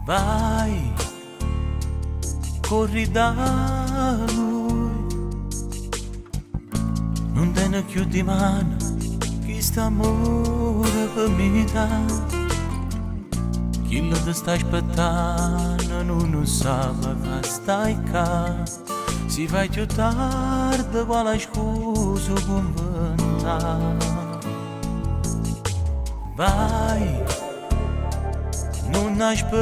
Vai, corri da lui, non te ne chiudi mano, chi sta amore per me dà. Chi lo ti sta aspettando non sa che stai qua. Si fa più tardi quale scusa conventa. Vai, non aspettare,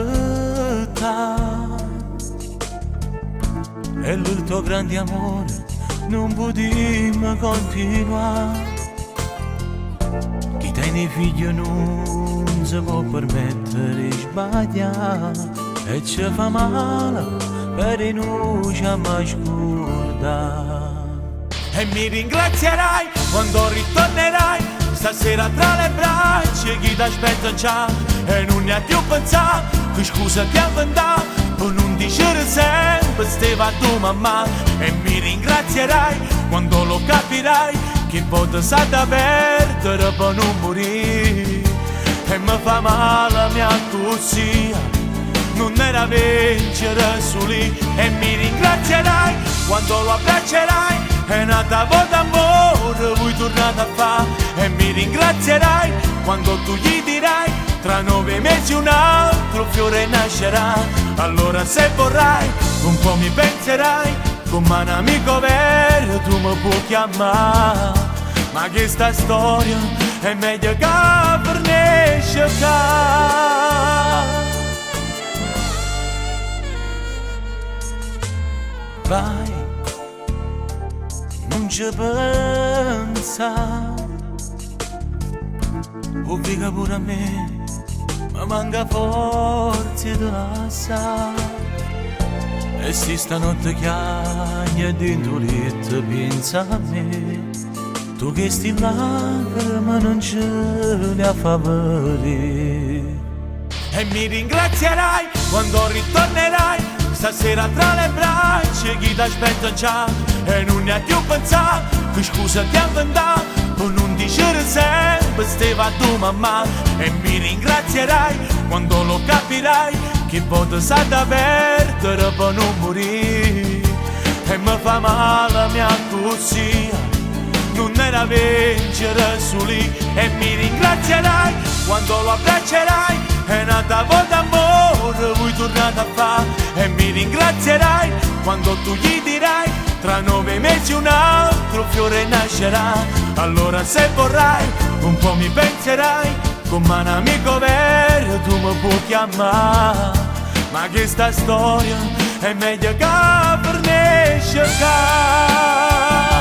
e il tuo grande amore non potremo continuare. Chi tiene figli non si può permettere di sbagliare, e ci fa male per non ci mai scordare. E mi ringrazierai quando ritornerai, stasera tra le braccia chi ti aspetta già. E non ne ha più pensato che scusa ti inventare per non dicere sempre stava tua mamma. E mi ringrazierai quando lo capirai che volta sa da perdere per non morire. E mi fa male mia così, non era vincere su lì. E mi ringrazierai quando lo abbraccerai, è nata volta amore vuoi tornare a fare. E mi ringrazierai quando tu gli dirai tra 9 mesi un altro fiore nascerà. Allora se vorrai un po' mi penserai, come un amico vero tu mi puoi chiamare. Ma questa storia è meglio che per ne cercare. Vai, non ci pensa, obbliga pure a me, ma manca forza di lasciare. E se stanotte chiagna dentro letto pensa a me, tu che sti lacrime non ce le a favore. E mi ringrazierai quando ritornerai, stasera tra le braccia chi ti aspetta già. E non ne ha più pensato che scusa ti inventare per non dicere sempre stava tua mamma. E mi ringrazierai quando lo capirai che volta sa da perdere per non morire. E mi fa male mia così, non era vincere su lì. E mi ringrazierai quando lo abbraccerai, è nata volta amore vuoi tornare a fare. E mi ringrazierai quando tu gli dirai tra 9 mesi un altro fiore nascerà. Allora se vorrai un po' mi penserai, come un amico vero tu mi puoi chiamare. Ma questa storia è meglio che per ne cercare.